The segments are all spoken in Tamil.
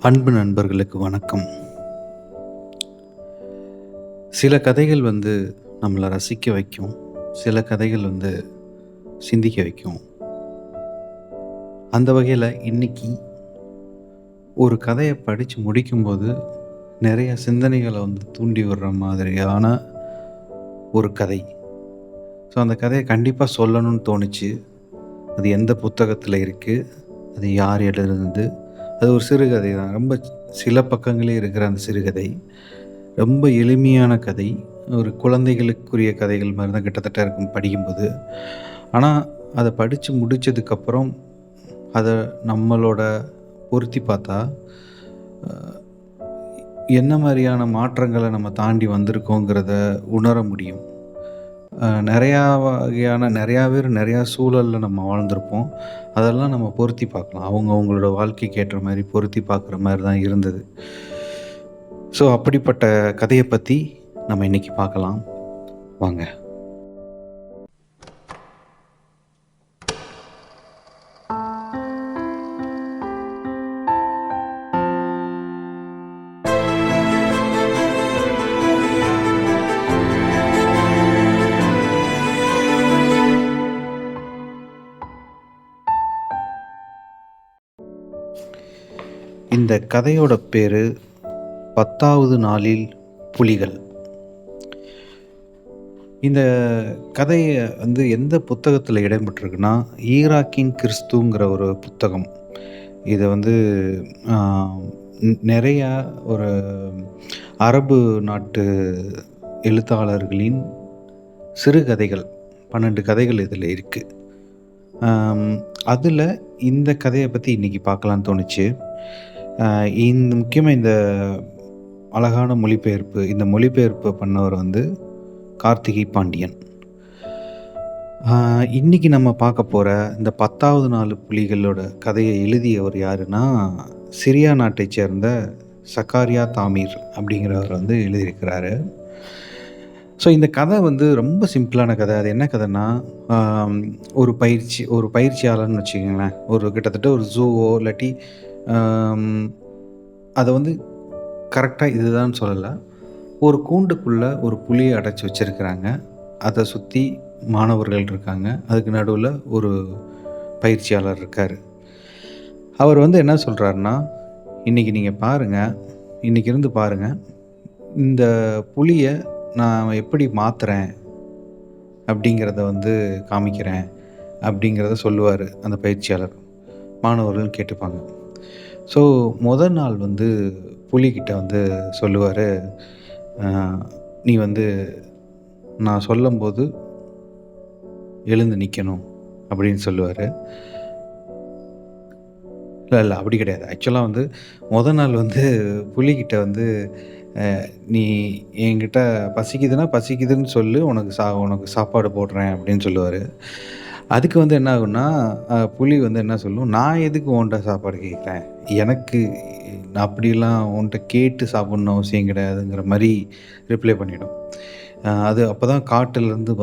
அன்பு நண்பர்களுக்கு வணக்கம். சில கதைகள் நம்மளை ரசிக்க வைக்கும். சில கதைகள் சிந்திக்க வைக்கும். அந்த வகையில் இன்னைக்கு ஒரு கதையை படித்து முடிக்கும்போது நிறைய சிந்தனைகளை தூண்டி விடுற மாதிரியான ஒரு கதை. ஸோ அந்த கதையை கண்டிப்பாக சொல்லணும்னு தோணுச்சு. அது எந்த புத்தகத்தில் இருக்குது, அது யார் எழுதுனது, அது ஒரு சிறுகதை தான். ரொம்ப சில பக்கங்களே இருக்கிற அந்த சிறுகதை ரொம்ப எளிமையான கதை. ஒரு குழந்தைகளுக்குரிய கதைகள் மாதிரி தான் கிட்டத்தட்ட இருக்கும் படிக்கும்போது. ஆனால் அதை படித்து முடித்ததுக்கப்புறம் அதை நம்மளோட பொருத்தி பார்த்தா என்ன மாதிரியான மாற்றங்களை நம்ம தாண்டி வந்திருக்கோங்கிறத உணர முடியும். நிறையா பேர் நிறையா சூழலில் நம்ம வாழ்ந்திருப்போம். அதெல்லாம் நம்ம பொருத்தி பார்க்கலாம். அவங்களோட வாழ்க்கைக்கு ஏற்ற மாதிரி பொருத்தி பார்க்குற மாதிரி தான் இருந்தது. ஸோ அப்படிப்பட்ட கதையை பற்றி நம்ம இன்றைக்கி பார்க்கலாம். வாங்க. இந்த கதையோட பேர் 10வது நாளில் புலிகள். இந்த கதையை எந்த புத்தகத்தில் இடம்பெற்றிருக்குன்னா, ஈராக்கின் கிறிஸ்துங்கிற ஒரு புத்தகம். இதை நிறையா ஒரு அரபு நாட்டு எழுத்தாளர்களின் சிறுகதைகள் 12 கதைகள் இதில் இருக்குது. அதில் இந்த கதையை பற்றி இன்றைக்கி பார்க்கலான்னு தோணுச்சு. முக்கியமாக இந்த அழகான மொழிபெயர்ப்பு, இந்த மொழிபெயர்ப்பு பண்ணவர் கார்த்திகை பாண்டியன். இன்றைக்கி நம்ம பார்க்க போகிற இந்த 10வது நாள் புலிகளோட கதையை எழுதியவர் யாருன்னா, சிரியா நாட்டை சேர்ந்த சக்காரியா தாமீர் அப்படிங்கிறவர் எழுதியிருக்கிறாரு. ஸோ இந்த கதை ரொம்ப சிம்பிளான கதை. அது என்ன கதைன்னா, ஒரு பயிற்சியாளர்னு வச்சுக்கோங்களேன். கிட்டத்தட்ட ஒரு ஜூவோ இல்லாட்டி அதை கரெக்டாக இதுதான் சொல்லலை. ஒரு கூண்டுக்குள்ளே ஒரு புலியை அடைச்சி வச்சுருக்கிறாங்க. அதை சுற்றி மாணவர்கள் இருக்காங்க. அதுக்கு நடுவில் ஒரு பயிற்சியாளர் இருக்கார். அவர் என்ன சொல்கிறாருன்னா, இன்றைக்கி நீங்கள் பாருங்கள், இன்றைக்கி இருந்து பாருங்கள், இந்த புலியை நான் எப்படி மாற்றுறேன் அப்படிங்கிறத காமிக்கிறேன் அப்படிங்கிறத சொல்லுவார் அந்த பயிற்சியாளர். மாணவர்கள் கேட்டுப்பாங்க. ஸோ முதல் நாள் புலிகிட்ட சொல்லுவார், நீ நான் சொல்லும்போது எழுந்து நிற்கணும் அப்படின்னு சொல்லுவார். இல்லை அப்படி கிடையாது. ஆக்சுவலாக முதல் நாள் புலிகிட்ட நீ என்கிட்ட பசிக்குதுன்னு சொல்லு, உனக்கு சாப்பாடு போடுறேன் அப்படின்னு சொல்லுவார். அதுக்கு என்ன ஆகுன்னா, புலி என்ன சொல்லும், நான் எதுக்கு உன்கிட்ட சாப்பாடு கேட்குறேன், எனக்கு அப்படிலாம் உன்கிட்ட கேட்டு சாப்பிட்ணும் அவசியம் கிடையாதுங்கிற மாதிரி ரிப்ளை பண்ணிடும். அது அப்போ தான் காட்டிலேருந்து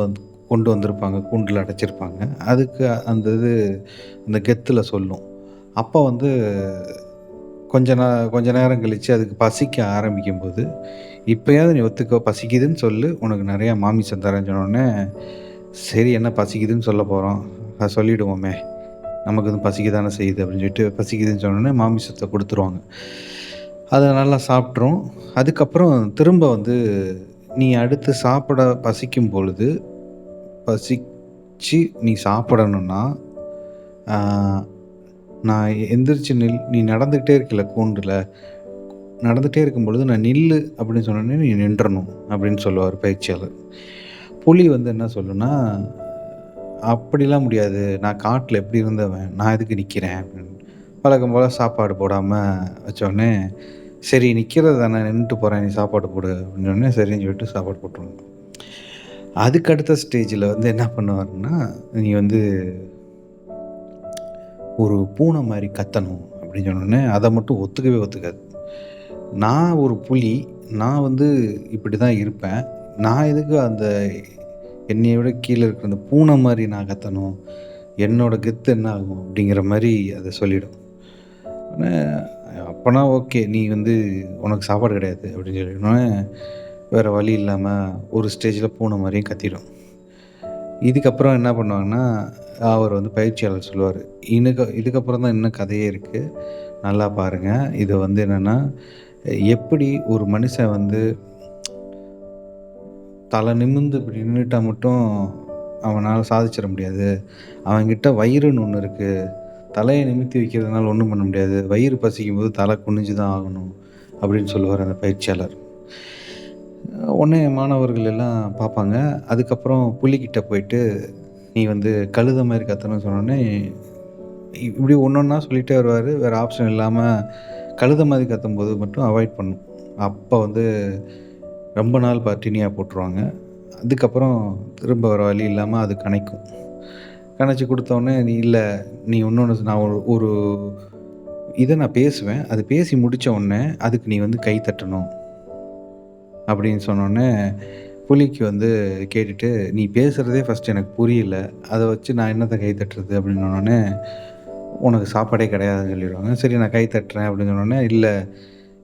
கொண்டு வந்திருப்பாங்க, கூண்டில் அடைச்சிருப்பாங்க. அதுக்கு அந்த கெத்தில் சொல்லும். அப்போ கொஞ்ச நேரம் கழித்து அதுக்கு பசிக்க ஆரம்பிக்கும்போது, இப்போயாவது நீ ஒத்துக்கோ, பசிக்குதுன்னு சொல்லு, உனக்கு நிறையா மாமிசம் தரேன்னு சொன்னோடனே, சரி என்ன பசிக்குதுன்னு சொல்ல போகிறோம், அதை சொல்லிவிடுவோமே, நமக்கு பசிக்க தானே செய்யுது அப்படின்னு சொல்லிட்டு பசிக்குதுன்னு சொன்னோடனே மாமிசத்தை கொடுத்துருவாங்க. அதை நல்லா சாப்பிட்ரும். அதுக்கப்புறம் திரும்ப நீ அடுத்து சாப்பிட பசிக்கும் பொழுது, பசிச்சு நீ சாப்பிடணுன்னா, நான் எந்திரிச்சு நீ நடந்துக்கிட்டே இருக்கல, கூண்டில் நடந்துகிட்டே இருக்கும் பொழுது நான் நில்லு அப்படின்னு சொன்னோடனே நீ நின்றணும் அப்படின்னு சொல்லுவார் பயிற்சியாளர். புலி என்ன சொல்லுன்னா, அப்படிலாம் முடியாது, நான் காட்டில் எப்படி இருந்தவன், நான் எதுக்கு நிற்கிறேன் அப்படின்னு. வழக்கம் போல் சாப்பாடு போடாமல் வச்சோடனே, சரி நிற்கிறது தானே, நின்றுட்டு போகிறேன், நீ சாப்பாடு போடு அப்படின்னோடனே சரின்னு சொல்லிட்டு சாப்பாடு போட்டுருவாங்க. அதுக்கு அடுத்த ஸ்டேஜில் என்ன பண்ணுவாருன்னா, நீ ஒரு பூனை மாதிரி கத்தணும் அப்படின்னு சொன்னோடனே அதை மட்டும் ஒத்துக்கவே ஒத்துக்காது. நான் ஒரு புலி, நான் இப்படி தான் இருப்பேன், நான் எதுக்கு அந்த என்னையை விட கீழே இருக்கிற அந்த பூனை மாதிரி நான் கத்தணும், என்னோட கெத்து என்ன ஆகும் அப்படிங்கிற மாதிரி அதை சொல்லிடும். ஆனா அப்பன்னா ஓகே. நீ வந்து உனக்கு சாப்பாடு கிடையாது அப்படின்னு சொல்லினோனே, வேற வழி இல்லாம ஒரு ஸ்டேஜ்ல பூனை மாரியும் கத்திடும். இதுக்கப்புறம் என்ன பண்ணுவாங்கன்னா, அவர் வந்து பயிற்சியாளர் சொல்லுவாரு. இதுக்கப்புறம் தான் இன்னும் கதையே இருக்கு. நல்லா பாருங்க. இது வந்து என்னன்னா, எப்படி ஒரு மனுஷன் வந்து தலை நிமிர்ந்து இப்படி நின்னுட்டா மட்டும் அவனால சாதிச்சிட முடியாது. அவன்கிட்ட வயிறுன்னு ஒண்ணு இருக்கு. தலைய நிமிர்த்தி வைக்கிறதுனால ஒண்ணும் பண்ண முடியாது. வயிறு பசிக்கும்போது தலை குனிஞ்சு தான் ஆகணும். அப்படின்னு சொல்லுவாரு அந்த பயிற்சியாளர். உடனே மாணவர்கள் எல்லாம் பார்ப்பாங்க. அதுக்கப்புறம் புலிகிட்ட போயிட்டு, "நீ வந்து கழுத மாரி கத்தணும்னு" சொன்னோனே, இப்படி ஒண்ணொண்ணா சொல்லிட்டே வருவாரு. வேற ஆப்ஷன் இல்லாம கழுத மாரி கத்தும்போது மட்டும் அவாய்ட் பண்ணும். அப்ப வந்து ரொம்ப நாள் பட்டினியா போட்டுருவாங்க. அதுக்கப்புறம் திரும்ப வேற வழி இல்லாம அது கனைக்கும். கணச்சு குடுத்தோனே, "நீ இல்ல, நீ இன்னொன்னு நான் ஒரு ஒரு இத நான் பேசுவேன். அது பேசி முடிச்ச உடனே, அதுக்கு நீ வந்து கை தட்டணும்." அப்படின்னு சொன்னோனே, புலிக்கு வந்து கேட்டுட்டு, "நீ பேசுறதே ஃபர்ஸ்ட்டு எனக்கு புரியல. அத வச்சு நான் என்னத்த கை தட்டுறது?" அப்படின்னோனே, "உனக்கு சாப்பாடே கிடையாதுன்னு" சொல்லிருவாங்க. சரி நான் கை தட்டுறேன் அப்படின்னு சொன்னோனே, "இல்ல,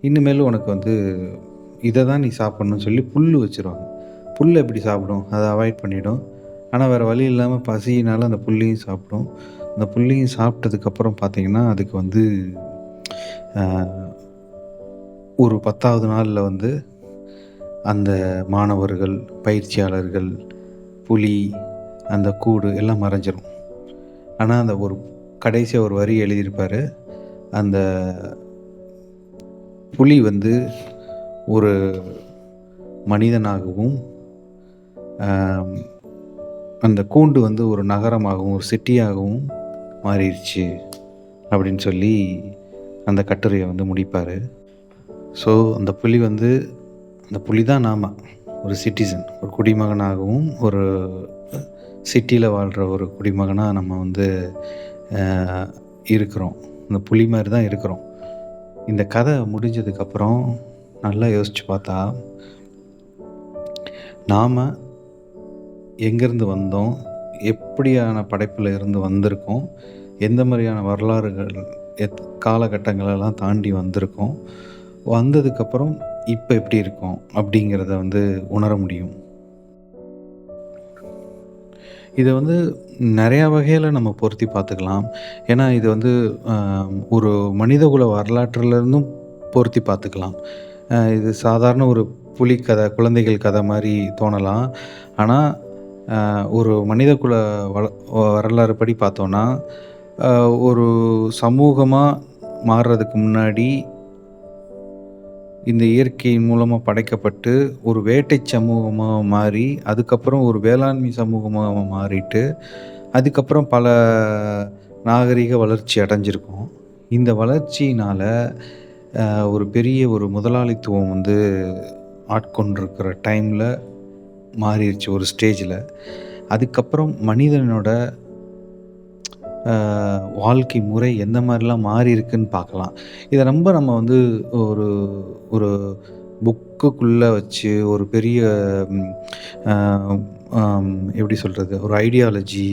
இனிமேலு உனக்கு வந்து இத தான் நீ சாப்பிடணும்னு" சொல்லி புல்லு வச்சுருவாங்க. புல்லு எப்படி சாப்பிடும்? அத அவாய்ட் பண்ணிடும். ஆனா வேற வழி இல்லாம பசியினால அந்த புல்லையும் சாப்பிடும். அந்த புல்லையும் சாப்பிட்டதுக்கப்புறம் பார்த்தீங்கன்னா, அதுக்கு வந்து அ ஒரு 10வது நாள்ல வந்து அந்த மாணவர்கள், பயிற்சியாளர்கள், புலி, அந்த கூடு எல்லாம் மறைஞ்சிரும். ஆனா, அந்த ஒரு கடைசியா ஒரு வரி எழுதியிருப்பாரு. அந்த புலி வந்து ஒரு மனிதனாகவும், அ அந்த கூண்டு வந்து ஒரு நகரமாகவும், ஒரு சிட்டியாகவும் மாறிருச்சு அப்படின்னு சொல்லி அந்த கட்டுரைய வந்து முடிப்பாரு. ஸோ, அந்த புலி வந்து அந்த புலி தான் நாம. ஒரு சிட்டிசன், ஒரு குடிமகனாகவும், ஒரு சிட்டில வாழ்ற ஒரு குடிமகனா நம்ம வந்து அ இருக்கிறோம். இந்த புலி மாரி தான் இருக்கிறோம். இந்த கதை முடிஞ்சதுக்கப்புறம் நல்லா யோசிச்சு பார்த்தா, நாம எங்கேருந்து வந்தோம்? எப்படியான படைப்புல இருந்து வந்திருக்கோம்? எந்த மாரியான வரலாறுகள், காலகட்டங்களெல்லாம் தாண்டி வந்திருக்கோம்? வந்ததுக்கப்புறம் இப்ப எப்படி இருக்கோம்? அப்படிங்கிறத வந்து உணர முடியும். இத வந்து நெறையா வகையில நம்ம பொருத்தி பார்த்துக்கலாம். ஏன்னா, இது வந்து அ ஒரு மனிதகுல வரலாற்றிலிருந்தும் பொருத்தி பார்த்துக்கலாம். இது சாதாரண ஒரு புலி கதை, குழந்தைகள் கதை மாரி தோணலாம். ஆனா, ஒரு மனிதகுல வள வரலாறு படி பார்த்தோன்னா, அ ஒரு சமூகமா மாறுறதுக்கு முன்னாடி இந்த இயற்கையின் மூலமா படைக்கப்பட்டு, ஒரு வேட்டை சமூகமா மாறி, அதுக்கப்புறம் ஒரு வேளாண்மை சமூகமா மாறிட்டு, அதுக்கப்புறம் பல நாகரீக வளர்ச்சி அடைஞ்சிருக்கும். இந்த வளர்ச்சியினால ஒரு பெரிய ஒரு முதலாளித்துவம் வந்து ஆட்கொண்டிருக்கிற டைம்ல மாறிருச்சு ஒரு ஸ்டேஜ்ல. அதுக்கப்புறம் மனிதனோட அ வாழ்க்கை முறை எந்த மாரிலாம் மாறியிருக்குன்னு பார்க்கலாம். இத ரொம்ப நம்ம வந்து ஒரு ஒரு புக்குக்குள்ள வச்சு ஒரு பெரிய ம் அ அம் எப்படி சொல்றது? ஒரு ஐடியாலஜி,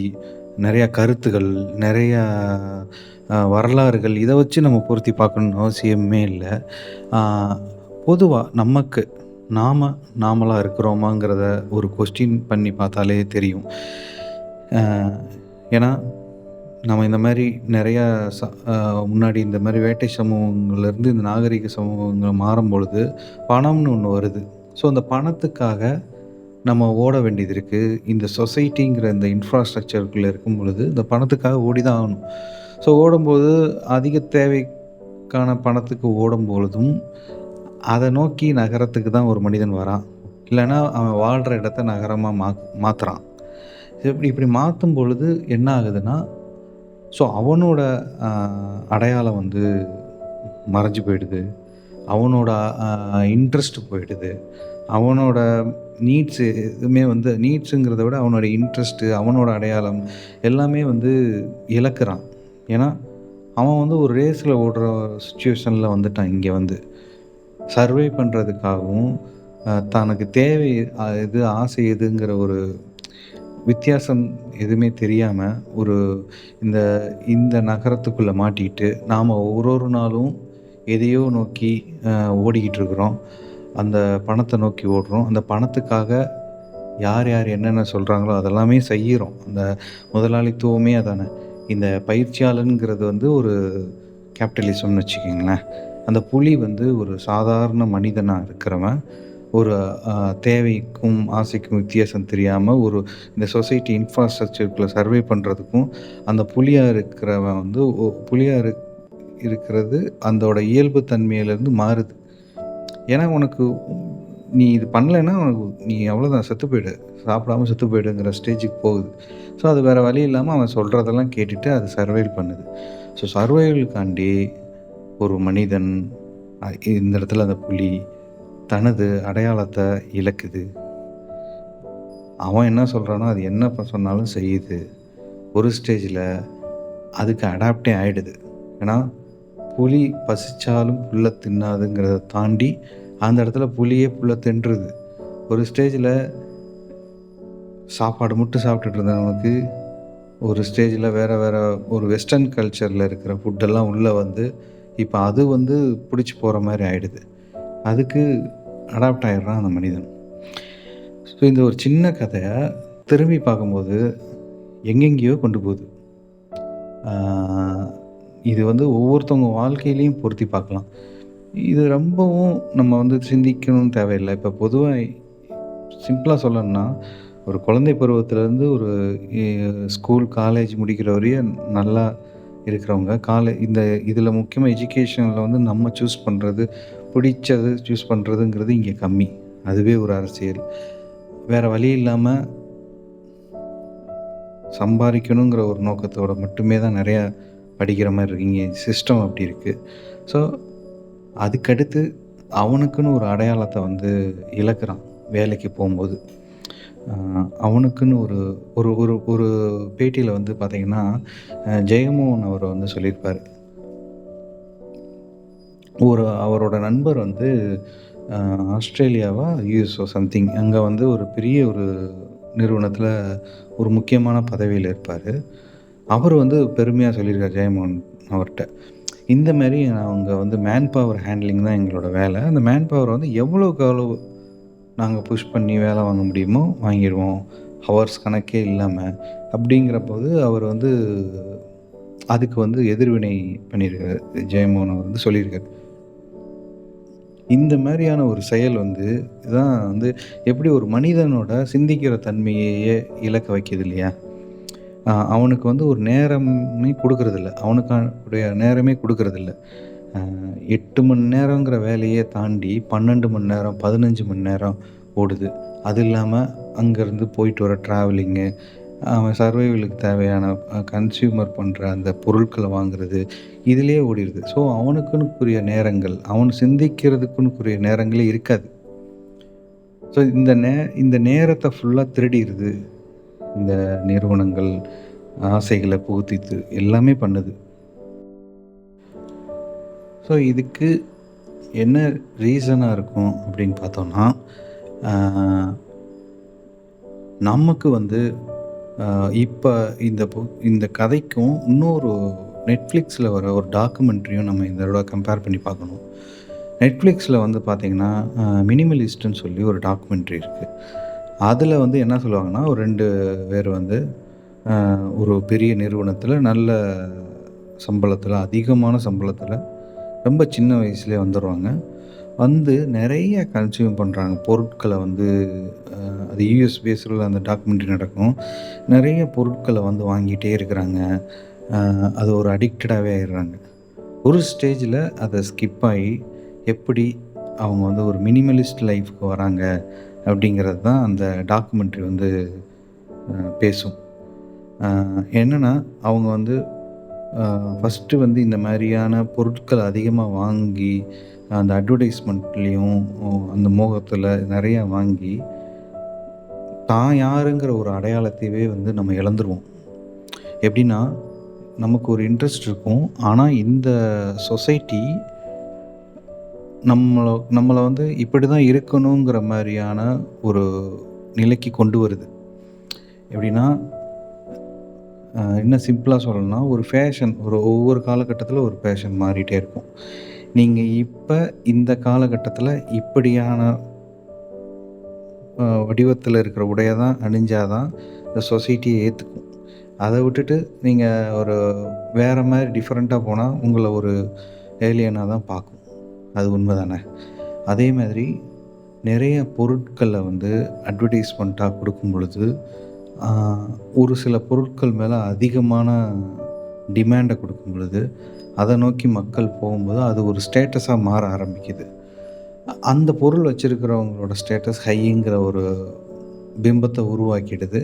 நெறைய கருத்துகள், நெறைய வரலாறுகள் இத வச்சு நம்ம பொருத்தி பார்க்கணும்னு அவசியமே இல்ல. ஆ பொதுவா நமக்கு நாமளா இருக்கிறோமாங்கிறத ஒரு கொஸ்டின் பண்ணி பார்த்தாலே தெரியும். அ ஏன்னா நம்ம இந்த மாரி நெறையா ச அ முன்னாடி இந்த மாரி வேட்டை சமூகங்கள்லேருந்து இந்த நாகரீக சமூகங்கள் மாறும்பொழுது, பணம்னு ஒண்ணு வருது. ஸோ, அந்த பணத்துக்காக நம்ம ஓட வேண்டியது இருக்கு. இந்த சொசைட்டிங்கிற இந்த இன்ஃப்ராஸ்ட்ரக்சருக்குள்ள இருக்கும் பொழுது, இந்த பணத்துக்காக ஓடி தான் ஆகணும். ஸோ, ஓடும்போது அதிக தேவைக்கான பணத்துக்கு ஓடும்பொழுதும், அத நோக்கி நகரத்துக்கு தான் ஒரு மனிதன் வரான். இல்லன்னா, அவன் வாழ்ற இடத்த நகரமா மாத்துறான். இப்படி இப்படி மாத்தும் பொழுது என்ன ஆகுதுன்னா, ஸோ அவனோட அ அடையாளம் வந்து மறைஞ்சு போயிடுது. அவனோட இன்ட்ரெஸ்ட் போயிடுது. அவனோட நீட்ஸ் எதுவுமே வந்து நீட்ஸுங்கிறத விட அவனோட இன்ட்ரெஸ்ட்டு, அவனோட அடையாளம் எல்லாமே வந்து இழக்கிறான். ஏன்னா, அவன் வந்து ஒரு ரேஸ்ல ஓடுற சிச்சுவேஷன்ல வந்துட்டான் இங்க வந்து. சர்வை பண்றதுக்காகவும், தனக்கு தேவை எது, ஆசை எதுங்கிற ஒரு வித்தியாசம் எதுவுமே தெரியாம, ஒரு இந்த இந்த நகரத்துக்குள்ள மாட்டிக்கிட்டு, நாம ஒரு நாளும் எதையோ நோக்கி அ ஓடிக்கிட்டு இருக்கிறோம். அந்த பணத்த நோக்கி ஓடுறோம். அந்த பணத்துக்காக யார் யார் என்னென்ன சொல்றாங்களோ அதெல்லாமே செய்யிறோம். அந்த முதலாளித்துவமே அதானே. இந்த பயிற்சியாளன்ங்கிறது வந்து ஒரு கேபிட்டலிசம்னு வச்சுக்கங்களேன். அந்த புலி வந்து ஒரு சாதாரண மனிதனா இருக்கிறவன், ஒரு அ தேவைக்கும், ஆசைக்கும் வித்தியாசம் தெரியாம ஒரு இந்த சொசைட்டி இன்ஃப்ராஸ்ட்ரக்சர்க்குள்ள சர்வை பண்றதுக்கும், அந்த புலியா இருக்கிறவன் வந்து புலியா இருக்கிறது அதோட இயல்பு தன்மையிலேருந்து மாறுது. ஏன்னா உனக்கு நீ இது பண்ணலைன்னா உனக்கு நீ அவ்வளோதான் செத்து போயிடு. சாப்பிடாம செத்து போயிடுங்கிற ஸ்டேஜுக்கு போகுது. ஸோ அது வேற வழி இல்லாம அவன் சொல்றதெல்லாம் கேட்டுட்டு அது சர்வைவல் பண்ணுது. ஸோ சர்வைவலுக்காண்டி ஒரு மனிதன் இந்த இடத்துல அந்த புலி தனது அடையாளத்த இழக்குது. அவன் என்ன சொல்றானோ அது என்ன சொன்னாலும் செய்யுது. ஒரு ஸ்டேஜில அதுக்கு அடாப்டே ஆயிடுது. ஏன்னா புலி பசிச்சாலும் புல்ல தின்னாதுங்கிறத தாண்டி அந்த இடத்துல புலியே புல்ல தின்றுது. ஒரு ஸ்டேஜில சாப்பாடு மட்டும் சாப்பிட்டுட்டு இருந்தவனுக்கு ஒரு ஸ்டேஜில வேற வேற ஒரு வெஸ்டர்ன் கல்ச்சர்ல இருக்கிற ஃபுட்டெல்லாம் உள்ள வந்து, இப்ப அது வந்து பிடிச்சு போற மாரி ஆயிடுது. அதுக்கு அடாப்ட் ஆயிடுறான் அந்த மனிதன். ஸோ இந்த ஒரு சின்ன கதைய திரும்பி பார்க்கும்போது எங்கெங்கேயோ கொண்டு போகுது. ஆ இது வந்து ஒவ்வொருத்தவங்க வாழ்க்கையிலயும் பொருத்தி பார்க்கலாம். இது ரொம்பவும் நம்ம வந்து சிந்திக்கணும்னு தேவையில்ல. இப்ப பொதுவா சிம்பிளா சொல்லணும்னா, ஒரு குழந்தை பருவத்திலேருந்து ஒரு எ ஸ்கூல், காலேஜ் முடிக்கிற வரையும் நல்லா இருக்கிறவங்க, இந்த இதில முக்கியமா எஜுகேஷன்ல வந்து நம்ம சூஸ் பண்றது, பிடிச்சது சூஸ் பண்றதுங்கிறது இங்க கம்மி. அதுவே ஒரு அரசியல். வேற வழி இல்லாம சம்பாரிக்கணுங்கிற ஒரு நோக்கத்தோட மட்டுமே தான் நெறையா படிக்கிற மாரி இருக்கு. இங்க சிஸ்டம் அப்படி இருக்கு. ஸோ, அதுக்கடுத்து அவனுக்குன்னு ஒரு அடையாளத்த வந்து இழக்கிறான், வேலைக்கு போம்போது. அவனுக்குன்னு ஒரு ஒரு ஒரு ஒரு பேட்டியில வந்து பார்த்தீங்கன்னா, ஜெயமோகன் அவர் வந்து சொல்லியிருப்பாரு. அவரோட நண்பர் வந்து அ ஆஸ்திரேலியாவா, யுஎஸ்ஓ சம்திங் அங்க வந்து ஒரு பெரிய ஒரு நிறுவனத்தில ஒரு முக்கியமான பதவியில இருப்பாரு. அவரு வந்து பெருமையா சொல்லியிருக்காரு ஜெயமோகன் அவர்ட்ட. இந்த மாரி அவங்க வந்து மேன் பவர் ஹேண்ட்லிங் தான் எங்களோட வேலை. அந்த மேன் பவர் வந்து எவ்வளோக்கு எவ்வளோ நாங்க புஷ் பண்ணி வேலை வாங்க முடியுமோ வாங்கிருவோம். ஹவர்ஸ் கணக்கே இல்லாம. அப்படிங்கிறபோது அவர் வந்து அதுக்கு வந்து எதிர்வினை பண்ணியிருக்காரு. ஜெயமோகன் அவர் வந்து சொல்லியிருக்காரு. இந்த மாரியான ஒரு செயல் வந்து தான் வந்து எப்படி ஒரு மனிதனோட சிந்திக்கிற தன்மையையே இழக்க வைக்குது இல்லையா? அவனுக்கு வந்து ஒரு நேரமே குடுக்குறதில்ல. அவனுக்கான நேரமே குடுக்குறதில்ல. 8 மணி நேரங்கிற வேலையே தாண்டி 12 மணி நேரம், 15 மணி நேரம் ஓடுது. அது இல்லாம அங்கேருந்து போயிட்டு வர ட்ராவலிங்கு, அவன் சர்வைவலுக்கு தேவையான கன்சியூமர் பண்ற அந்த பொருட்கள வாங்குறது, இதிலேயே ஓடிருது. ஸோ அவனுக்குன்னுக்குரிய நேரங்கள், அவன் சிந்திக்கிறதுக்குன்னுக்குரிய நேரங்களே இருக்காது. ஸோ இந்த நேரத்த ஃபுல்லா திருடிருது. இந்த நிறுவனங்கள் ஆசைகள புகுத்திட்டு எல்லாமே பண்ணுது. ஸோ இதுக்கு என்ன ரீசனா இருக்கும் அப்படின்னு பார்த்தோம்னா, ஆ நமக்கு வந்து இப்ப இந்த கதைக்கும் இன்னொரு Netflixல வர ஒரு டாக்குமெண்ட்ரியும் நம்ம இந்த தடவ கம்பேர் பண்ணி பார்க்கணும். Netflixல வந்து பார்த்தீங்கன்னா, மினிமலிஸ்ட்ன்னு சொல்லி ஒரு டாக்குமெண்ட்ரி இருக்கு. அதில வந்து என்ன சொல்லுவாங்கன்னா, ஒரு 2 பேர் வந்து ஒரு பெரிய நிறுவனத்தில நல்ல சம்பளத்தில, அதிகமான சம்பளத்தில ரொம்ப சின்ன வயசுலயே வந்துருவாங்க. வந்து நெறைய கன்சியூம் பண்றாங்க. பொருட்கள வந்து அது யுஎஸ் பேஸ்ல அந்த டாக்குமெண்ட்ரி நடக்கும். நெறைய பொருட்கள வந்து வாங்கிட்டே இருக்கிறாங்க. அது ஒரு அடிக்டடாவே ஆயிடுறாங்க. ஒரு ஸ்டேஜில அத ஸ்கிப் ஆயி, எப்படி அவங்க வந்து ஒரு மினிமலிஸ்ட் லைஃப்க்கு வராங்க அப்படிங்கிறது தான் அந்த டாக்குமெண்ட்ரி வந்து பேசும். என்னன்னா, அவங்க வந்து ஃபஸ்ட்டு வந்து இந்த மாரியான பொருட்கள அதிகமா வாங்கி, அந்த அட்வர்டைஸ்மெண்ட்லயும் அந்த மோகத்தில நெறையா வாங்கி, தான் யாருங்கிற ஒரு அடையாளத்தையவே வந்து நம்ம இழந்துருவோம். எப்படின்னா, நமக்கு ஒரு இன்ட்ரெஸ்ட் இருக்கும். ஆனா, இந்த சொசைட்டி நம்மள வந்து இப்படிதான் இருக்கணுங்கிற மாரியான ஒரு நிலைக்கு கொண்டு வருது. எப்படின்னா, இன்னும் சிம்பிளா சொல்லணும்னா, ஒரு ஃபேஷன் ஒவ்வொரு காலகட்டத்தில ஒரு ஃபேஷன் மாறிட்டே இருக்கும். நீங்க இப்ப இந்த காலகட்டத்தில இப்படியான வடிவத்தில இருக்கிற உடைய தான் அணிஞ்சா தான் இந்த சொசைட்டியே ஏத்துக்கும். அத விட்டுட்டு நீங்க ஒரு வேற மாரி டிஃபரெண்ட்டா போனா, உங்கள ஒரு ஏலியனா தான் பார்க்கும். அது உண்ம தானே? அதே மாதிரி நிறைய பொருட்கள வந்து அட்வர்டைஸ்மென்ட்டா குடுக்கும் பொழுது, ஆ ஒரு சில பொருட்கள் மேல அதிகமான டிமாண்ட குடுக்கும் பொழுது, அத நோக்கி மக்கள் போகும்போது, அது ஒரு ஸ்டேட்டஸா மாற ஆரம்பிக்குது. அந்த பொருள் வச்சிருக்கிறவங்களோட ஸ்டேட்டஸ் ஹைங்கிற ஒரு பிம்பத்த உருவாக்கிடுது.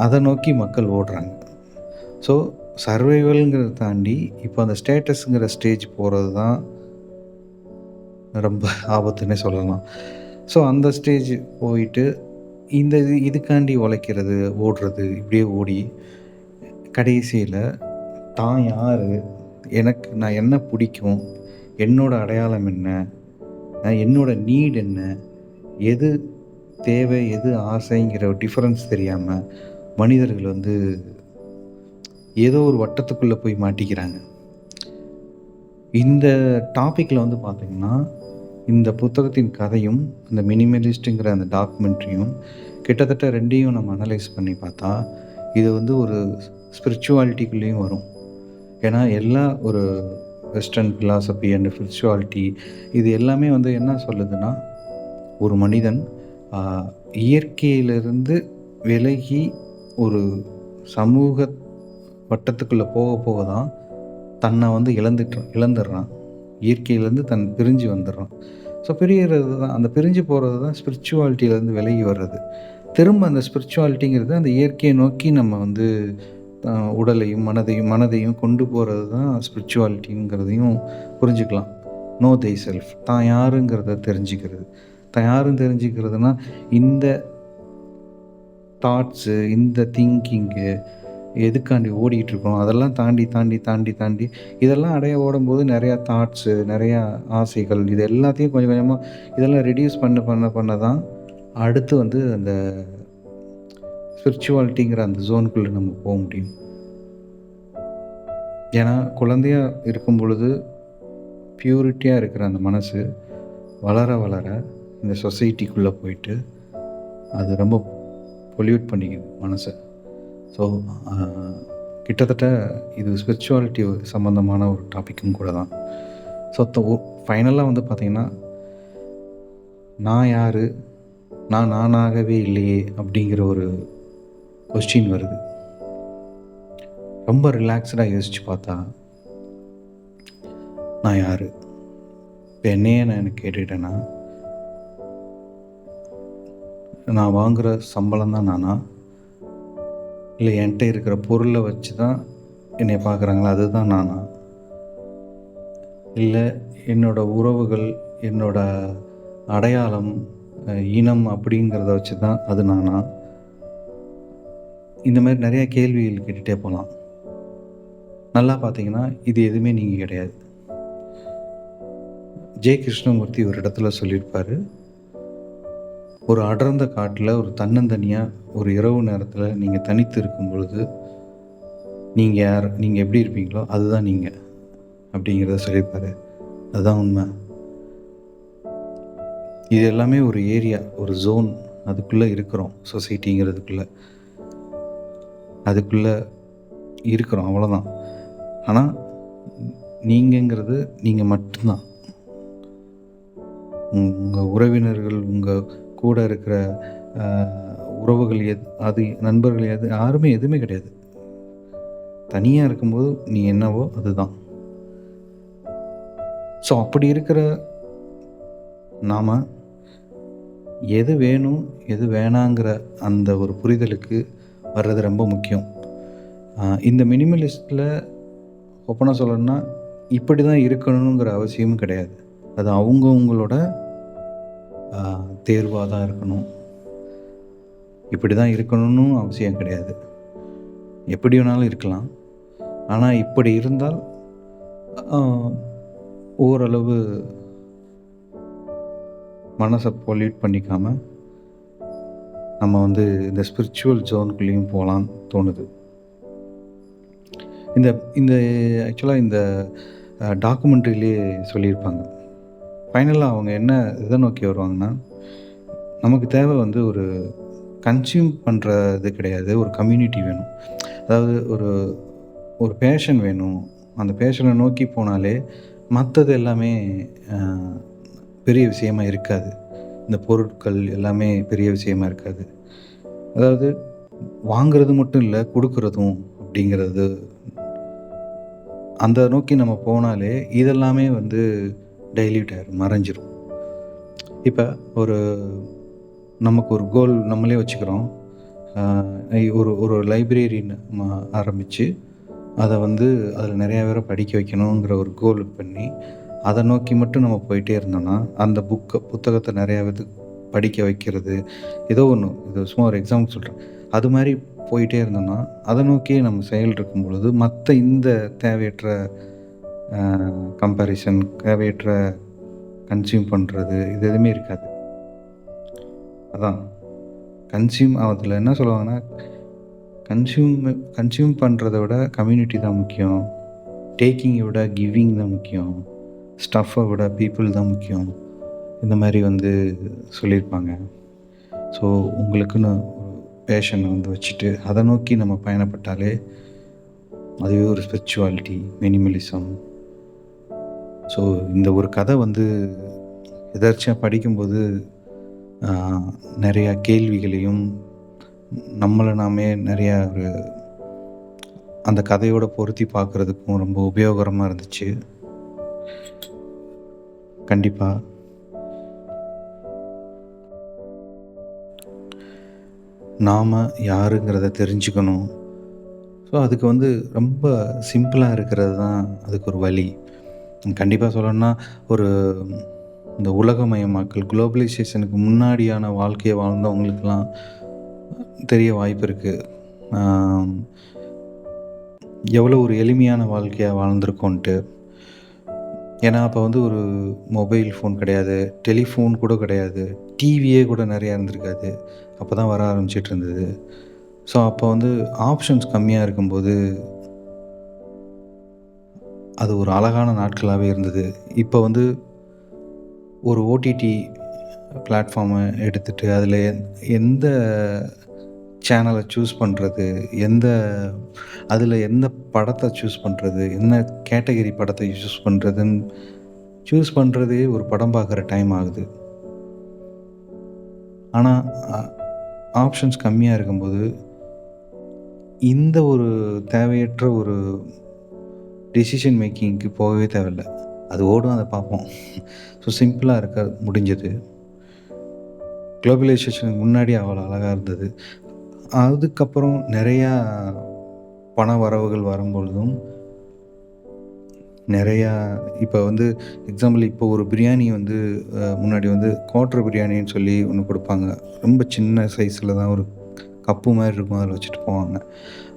அத நோக்கி மக்கள் ஓடுறாங்க. ஸோ, சர்வைவல்ங்கிறத தாண்டி, இப்போ அந்த ஸ்டேட்டஸ்ங்கிற ஸ்டேஜ் போறது தான் ரொம்ப ஆபத்துன்னே சொல்லலாம். ஸோ, அந்த ஸ்டேஜ் போயிட்டு, இந்த இதுக்காண்டி உழைக்கிறது, ஓடுறது, இப்படியே ஓடி, கடைசியில தான் யாரு? நான் என்ன பிடிக்கும்? என்னோட அடையாளம் என்ன? என்னோட நீட் என்ன? எது தேவை? எது ஆசைங்கிற டிஃபரன்ஸ் தெரியாம, மனிதர்கள் வந்து ஏதோ ஒரு வட்டத்துக்குள்ள போய் மாட்டிக்கிறாங்க. இந்த டாபிக்ல வந்து பார்த்தீங்கன்னா, இந்த புத்தகத்தின் கதையும், இந்த மினிமலிஸ்ட்ங்கிற அந்த டாக்குமெண்ட்ரியும் கிட்டத்தட்ட 2யும் நம்ம அனலைஸ் பண்ணி பார்த்தா, இது வந்து ஒரு ஸ்பிரிச்சுவாலிட்டிக்குள்ளேயும் வரும். ஏன்னா, எல்லா ஒரு வெஸ்டர்ன் பிலாசபி அண்ட் ஸ்பிரிச்சுவாலிட்டி இது எல்லாமே வந்து என்ன சொல்லுதுன்னா, ஒரு மனிதன் அ இயற்கையிலிருந்து விலகி ஒரு சமூக வட்டத்துக்குள்ள போக போக தான் தன்னை வந்து இழந்துடுறான். இயற்கையிலேருந்து பிரிஞ்சு வந்துடுறான். ஸோ பிரியறது தான் அந்த பிரிஞ்சு போகிறது தான் ஸ்பிரிச்சுவாலிட்டியிலேருந்து விலகி வர்றது. திரும்ப அந்த ஸ்பிரிச்சுவாலிட்டிங்கிறது அந்த இயற்கையை நோக்கி நம்ம வந்து உடலையும் மனதையும் கொண்டு போகிறது தான் ஸ்பிரிச்சுவாலிட்டிங்கிறதையும் புரிஞ்சுக்கலாம். நோ தெய் செல்ஃப் தான் யாருங்கிறத தெரிஞ்சுக்கிறது. தான் யாருன்னு தெரிஞ்சுக்கிறதுனா இந்த தாட்ஸு, இந்த திங்கிங்கு எதுக்காண்டி ஓடிட்டுருக்கோம், அதெல்லாம் தாண்டி தாண்டி தாண்டி தாண்டி இதெல்லாம் அடைய ஓடும்போது நிறையா தாட்ஸு, நிறையா ஆசைகள் இது எல்லாத்தையும் கொஞ்சம் கொஞ்சமாக இதெல்லாம் ரெடியூஸ் பண்ண தான் அடுத்து வந்து அந்த ஸ்பிரிச்சுவாலிட்டிங்கிற அந்த ஜோனுக்குள்ளே நம்ம போக முடியும். ஏன்னா குழந்தையா இருக்கும் பொழுது பியூரிட்டியாக இருக்கிற அந்த மனசு வளர வளர இந்த சொசைட்டிக்குள்ளே போயிட்டு அது ரொம்ப பொல்யூட் பண்ணிக்குது மனசை. ஸோ கிட்டத்தட்ட இது ஸ்பிரிச்சுவாலிட்டி சம்மந்தமான ஒரு டாப்பிக்கும் கூட தான். ஸோ ஃபைனலாக வந்து பார்த்திங்கன்னா, நான் யார்? நான் நானாகவே இல்லையே அப்படிங்கிற ஒரு கொஸ்டின் வருது. ரொம்ப ரிலாக்ஸ்டாக யோசித்து பார்த்தா, நான் யார்? இப்போ என்னையே நான் எனக்கு கேட்டுக்கிட்டேன்னா, நான் வாங்குகிற சம்பளம் தான் நானா? இல்லை என்கிட்ட இருக்கிற பொருளை வச்சு தான் என்னை பார்க்குறாங்களா அதுதான் நானா? இல்லை என்னோடய உறவுகள், என்னோடய அடையாளம், இனம் அப்படிங்கிறத வச்சு தான் அது நானா? இந்த மாதிரி நிறையா கேள்விகள் கேட்டுகிட்டே போகலாம். நல்லா பார்த்தீங்கன்னா இது எதுவுமே நீங்கள் கிடையாது. ஜெ. கிருஷ்ணமூர்த்தி ஒரு இடத்துல சொல்லியிருப்பார், ஒரு அடர்ந்த காட்டில் ஒரு தன்னந்தனியாக ஒரு இரவு நேரத்தில் நீங்கள் தனித்து இருக்கும் பொழுது நீங்கள் யார், நீங்கள் எப்படி இருப்பீங்களோ அதுதான் நீங்கள் அப்படிங்கிறத சொல்லியிருப்பார். அதுதான் உண்மை. இது எல்லாமே ஒரு ஏரியா, ஒரு ஜோன், அதுக்குள்ளே இருக்கிறோம். சொசைட்டிங்கிறதுக்குள்ளே அதுக்குள்ளே இருக்கிறோம், அவ்வளோதான். ஆனால் நீங்கங்கிறது நீங்கள் மட்டும்தான். உங்கள் உறவினர்கள், உங்கள் கூட இருக்கிற உறவுகள் அது நண்பர்கள் யாருமே எதுவுமே கிடையாது. தனியாக இருக்கும்போது நீ என்னவோ அதுதான். ஸோ அப்படி இருக்கிற நாம் எது வேணும் எது வேணாங்கிற அந்த ஒரு புரிதலுக்கு வர்றது ரொம்ப முக்கியம். இந்த மினிமலிஸ்ட்டில் ஓப்பனாக சொல்லணும்னா இப்படி தான் இருக்கணுங்கிற அவசியமும் கிடையாது. அது அவங்கவுங்களோட தேர்வாக தான் இருக்கணும். இப்படி தான் இருக்கணும்னு அவசியம் கிடையாது. எப்படி வேணாலும் இருக்கலாம். ஆனால் இப்படி இருந்தால் ஓரளவு மனசை பொல்யூட் பண்ணிக்காமல் நம்ம வந்து இந்த ஸ்பிரிச்சுவல் ஜோனுக்குள்ளேயும் போகலான்னு தோணுது. இந்த இந்த ஆக்சுவலாக இந்த டாக்குமெண்ட்ரிலேயே சொல்லியிருப்பாங்க. ஃபைனலா அவங்க என்ன எதை நோக்கி வருவாங்கன்னா, நமக்கு தேவை வந்து ஒரு கன்சியூம் பண்ணுறது கிடையாது. ஒரு கம்யூனிட்டி வேணும். அதாவது ஒரு ஒரு பேஷன் வேணும். அந்த பேஷனை நோக்கி போனாலே மற்றது எல்லாமே அ பெரிய விஷயமா இருக்காது. இந்த பொருட்கள் எல்லாமே பெரிய விஷயமா இருக்காது. அதாவது வாங்குறது மட்டும் இல்ல, குடுக்குறதும் அப்படிங்கிறது. அந்த நோக்கி நம்ம போனாலே இதெல்லாமே வந்து டைல்யூட் ஆயிரும், மறைஞ்சிரும். இப்ப ஒரு நமக்கு ஒரு கோல் நம்மளே வச்சுக்கிறோம். அ ஒரு ஒரு லைப்ரரின்னு ஆரம்பிச்சு, அத வந்து அதில நெறையா பேர படிக்க வைக்கணுங்கிற ஒரு கோல் பண்ணி, அத நோக்கி மட்டும் நம்ம போயிட்டே இருந்தோம்னா, அந்த புத்தகத்த நெறையா பேத்துக்கு படிக்க வைக்கிறது, ஏதோ ஒண்ணு. இது சும்மா ஒரு எக்ஸாம்பிள் சொல்றேன். அது மாரி போயிட்டே இருந்தோம்னா, அத நோக்கியே நம்ம செயல் இருக்கும் பொழுது, மத்த இந்த தேவையற்ற அ கம்பேரிசன், தேவையற்ற கன்சியூம் பண்றது, இது எதுவுமே இருக்காது. அதான் அதில என்ன சொல்லுவாங்கன்னா, கன்சியூம் கன்சியூம் பண்றத விட கம்யூனிட்டி தான் முக்கியம். டேக்கிங்கை விட கிவிங் தான் முக்கியம். ஸ்டஃப்பை விட பீப்புள் தான் முக்கியம். இந்த மாரி வந்து சொல்லியிருப்பாங்க. ஸோ உங்களுக்குன்னு ஒரு பேஷனை வந்து வச்சுட்டு, அதை நோக்கி நம்ம பயணப்பட்டாலே, அதுவே ஒரு ஸ்பிரிச்சுவாலிட்டி, மினிமலிசம். ஸோ இந்த ஒரு கதை வந்து எதர்ச்சியா படிக்கும்போது நிறையா கேள்விகளையும், நம்மளை நாமே நிறையா ஒரு அந்த கதையோட பொருத்தி பார்க்குறதுக்கும் ரொம்ப உபயோகரமாக இருந்துச்சு. கண்டிப்பா. நாம யாருங்கிறத தெரிஞ்சுக்கணும். ஸோ அதுக்கு வந்து ரொம்ப சிம்பிளா இருக்கிறது தான் அதுக்கு ஒரு வழி. கண்டிப்பா சொல்லணும்னா, ஒரு இந்த உலகமயமாக்கல், குளோபலைசேஷனுக்கு முன்னாடியான வாழ்க்கைய வாழ்ந்தவங்களுக்கெல்லாம் தெரிய வாய்ப்பு இருக்கு. எவ்வளோ ஒரு எளிமையான வாழ்க்கையா வாழ்ந்திருக்கோன்ட்டு. ஏன்னா, அப்போ வந்து ஒரு மொபைல் ஃபோன் கிடையாது, டெலிஃபோன் கூட கிடையாது, டிவியே கூட நிறையா இருந்திருக்காது. அப்போ தான் வர ஆரம்பிச்சிட்டு இருந்தது. ஸோ அப்போ வந்து ஆப்ஷன்ஸ் கம்மியாக இருக்கும்போது, அது ஒரு அழகான நாட்களாகவே இருந்தது. இப்போ வந்து ஒரு ஓடிடி பிளாட்ஃபார்மை எடுத்துகிட்டு அதில் எந்த சேனலை சூஸ் பண்ணுறது, அதில் எந்த படத்தை சூஸ் பண்ணுறது, என்ன கேட்டகரி படத்தை சூஸ் பண்ணுறதுன்னு சூஸ் பண்ணுறதே ஒரு படம் பார்க்குற டைம் ஆகுது. ஆனால் ஆப்ஷன்ஸ் கம்மியாக இருக்கும்போது, இந்த ஒரு தேவையற்ற ஒரு டிசிஷன் மேக்கிங்க்கு போகவே தேவையில்ல. அது ஓடும், அதை பார்ப்போம். ஸோ சிம்பிளாக இருக்க முடிஞ்சது. குளோபலைசேஷனுக்கு முன்னாடி அவ்வளோ அழகாக இருந்தது. அதுக்கப்புறம் நிறையா பண வரவுகள் வரும்பொழுதும், நிறையா இப்போ வந்து எக்ஸாம்பிள் இப்போ ஒரு பிரியாணி வந்து முன்னாடி வந்து குவார்டர் பிரியாணின்னு சொல்லி ஒன்று கொடுப்பாங்க. ரொம்ப சின்ன சைஸில் தான் ஒரு கப்பு மாதிரி இருக்கும். அதில் வச்சுட்டு போவாங்க.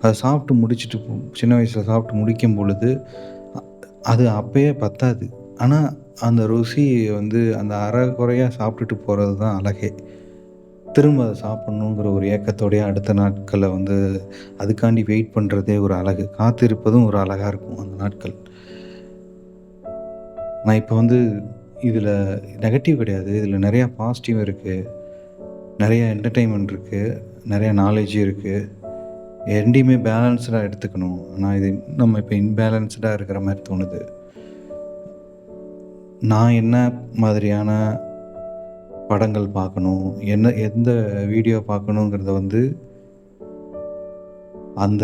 அதை சாப்பிட்டு முடிச்சுட்டு சின்ன வயசில் சாப்பிட்டு முடிக்கும் பொழுது, அது அப்பயே பத்தாது. ஆனால் அந்த ருசி வந்து அந்த அரை குறையா சாப்பிட்டுட்டு போகிறது தான் அழகே. திரும்ப அதை சாப்பிட்ணுங்கிற ஒரு ஏக்கத்தோடயே அடுத்த நாட்களை வந்து அதுக்காண்டி வெயிட் பண்ணுறதே ஒரு அழகு. காத்திருப்பதும் ஒரு அழகாக இருக்கும் அந்த நாட்கள். நான் இப்போ வந்து இதில் நெகட்டிவ் கிடையாது. இதில் நிறையா பாசிட்டிவ் இருக்குது. நிறையா என்டர்டெயின்மெண்ட் இருக்குது. நிறையா நாலேஜ் இருக்குது. ரெண்டையுமே பேலன்ஸ்டாக எடுத்துக்கணும். ஆனால் இது நம்ம இப்போ இன்பேலன்ஸ்டாக இருக்கிற மாதிரி தோணுது. நான் என்ன மாதிரியான படங்கள் பார்க்கணும், எந்த வீடியோ பார்க்கணுங்கிறத வந்து அந்த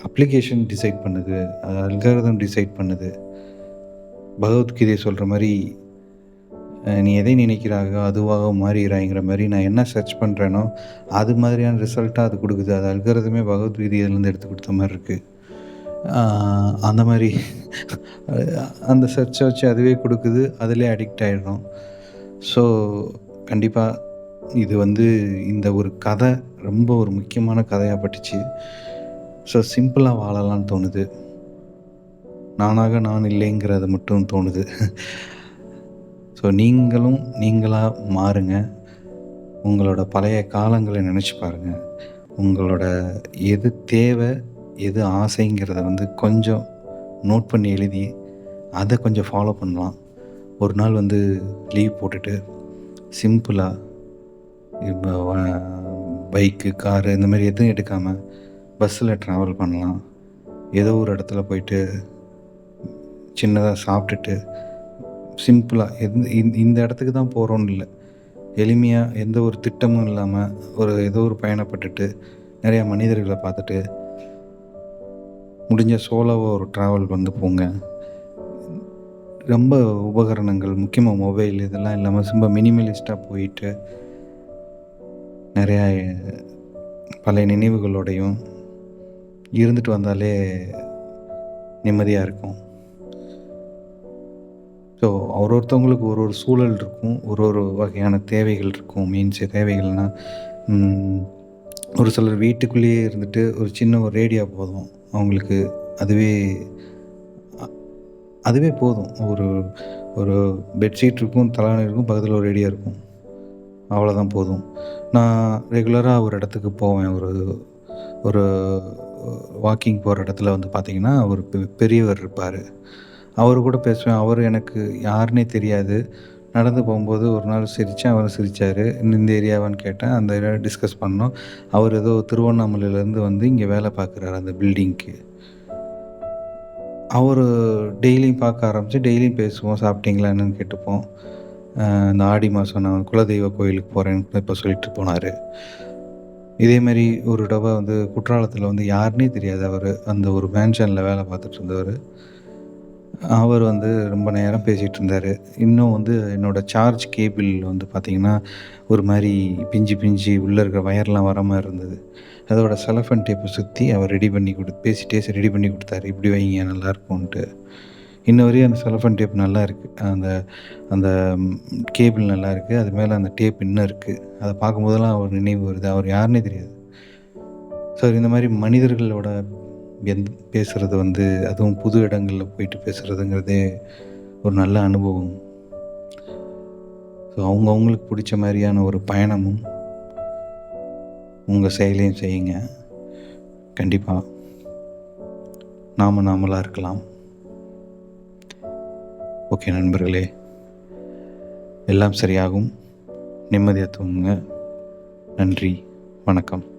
அப்ளிகேஷன் டிசைட் பண்ணுது. அல்காரிதம் டிசைட் பண்ணுது. பகவத்கீதை சொல்கிற மாதிரி, நீ எதை நினைக்கிறாயோ அதுவாக மாறிறாய்ங்கிற மாதிரி, நான் என்ன சர்ச் பண்ணுறேனோ அது மாதிரியான ரிசல்ட்டாக அது கொடுக்குது. அது அல்காரிதமே பகவத்கீதையிலேருந்து எடுத்து கொடுத்த மாதிரி இருக்குது. அந்த மாதிரி அந்த சர்ச்சை வச்சு அதுவே கொடுக்குது. அதிலே அடிக்ட் ஆகிடுறோம். ஸோ கண்டிப்பாக இது வந்து இந்த ஒரு கதை ரொம்ப ஒரு முக்கியமான கதையாக பட்டுச்சு. ஸோ சிம்பிளாக வாழலான்னு தோணுது. நானாக நான் இல்லைங்கிறது மட்டும் தோணுது. ஸோ நீங்களும் நீங்களாக மாறுங்க. உங்களோட பழைய காலங்கள நெனச்சு பாருங்க. உங்களோட எது தேவை, எது ஆசைங்கிறத வந்து கொஞ்சம் நோட் பண்ணி எழுதி, அத கொஞ்சம் ஃபாலோ பண்ணலாம். ஒரு நாள் வந்து லீவ் போட்டுட்டு, சிம்பிளா இப்ப பைக்கு, காரு இந்த மாரி எதுவும் எடுக்காம, பஸ்ஸில ட்ராவல் பண்ணலாம். ஏதோ ஒரு இடத்துல போயிட்டு, சின்னதா சாப்ட்டுட்டு, சிம்பிளா இந்த இடத்துக்கு தான் போறோம்னு இல்ல. எளிமையா எந்த ஒரு திட்டமும் இல்லாம, ஏதோ ஒரு பயணப்பட்டுட்டு, நெறைய மனிதர்கள பார்த்துட்டு, முடிஞ்சா சோலோவா ஒரு ட்ராவல் வந்து போங்க. ரொம்ப உபகரணங்கள், முக்கியமா மொபைல் இதெல்லாம் இல்லாம ரொம்ப மினிமலிஸ்ட்டா போயிட்டு, நெறையா பழைய நினைவுகளோடையும் இருந்துட்டு வந்தாலே நிம்மதியா இருக்கும். ஸோ ஒருத்தவங்களுக்கு ஒரு சூழல் இருக்கும். ஒரு வகையான தேவைகள் இருக்கும். மீன்ஸ் தேவைகள்னா, ம் ஒரு சிலர் வீட்டுக்குள்ளேயே இருந்துட்டு ஒரு சின்ன ஒரு ரேடியோ போதும். அவங்களுக்கு அதுவே அ அதுவே போதும். ஒரு ஒரு பெட்ஷீட் இருக்கும், தலகாணி இருக்கும், பக்கத்தில ஒரு ரேடியோ இருக்கும். அவ்வளோதான் போதும். நான் ரெகுலரா ஒரு இடத்துக்கு போவேன். ஒரு ஒரு வாக்கிங் போற இடத்துல வந்து பார்த்தீங்கன்னா, ஒரு பெரியவர் இருப்பாரு. அவரு கூட பேசுவேன். அவரு எனக்கு யாருன்னே தெரியாது. நடந்து போம்போது ஒரு நாள் சிரிச்சேன். அவரும் சிரிச்சாரு. இந்த ஏரியாவான்னு கேட்டேன். அந்த ஏரியாவ டிஸ்கஸ் பண்ணோம். அவரு ஏதோ திருவண்ணாமலையிலேருந்து வந்து இங்க வேலை பார்க்குறாரு அந்த பில்டிங்க்கு. அவரு டெய்லியும் பார்க்க ஆரம்பிச்சு, டெய்லியும் பேசுவோம். சாப்பிட்டீங்களா? என்னன்னு கேட்டுப்போம். இந்த ஆடி மாசம் நான் குலதெய்வ கோயிலுக்கு போறேன்னு இப்ப சொல்லிட்டு போனாரு. இதேமாரி ஒரு தடவ வந்து குற்றாலத்தில வந்து யாருன்னே தெரியாது அவரு. அந்த ஒரு மேன்ஷன்ல வேலை பார்த்துட்டு இருந்தவரு. அவர் வந்து ரொம்ப நேரம் பேசிட்டு இருந்தாரு. இன்னும் வந்து என்னோட சார்ஜ் கேபிள் வந்து பார்த்தீங்கன்னா, ஒரு மாரி பிஞ்சு பிஞ்சு உள்ள இருக்கிற வயர்லாம் வர மாரி இருந்தது. அதோட செலோஃபேன் டேப்ப சுத்தி அவர் ரெடி பண்ணி பேசிட்டே ரெடி பண்ணி குடுத்தாரு. "இப்படி வைங்க நல்லாயிருக்கும்ன்ட்டு." இன்ன வரையும் அந்த செலோஃபேன் டேப் நல்லா இருக்கு. அந்த அந்த கேபிள் நல்லாயிருக்கு. அது மேல அந்த டேப் இன்னும் இருக்கு. அத பார்க்கும்போதெல்லாம் அவர் நினைவு வருது. அவர் யாருன்னே தெரியாது. ஸோ இந்த மாரி மனிதர்களோட பேசுறது வந்து அதுவும் புது இடங்கள்ல போயிட்டு பேசுறதுங்கிறதே ஒரு நல்ல அனுபவம். ஸோ அவங்களுக்கு பிடிச்ச மாரியான ஒரு பயணமும் உங்க செயலையும் செய்யுங்க. கண்டிப்பா நாமளா இருக்கலாம். ஓகே நண்பர்களே, எல்லாம் சரியாகும். நிம்மதியா தூங்குங்க. நன்றி. வணக்கம்.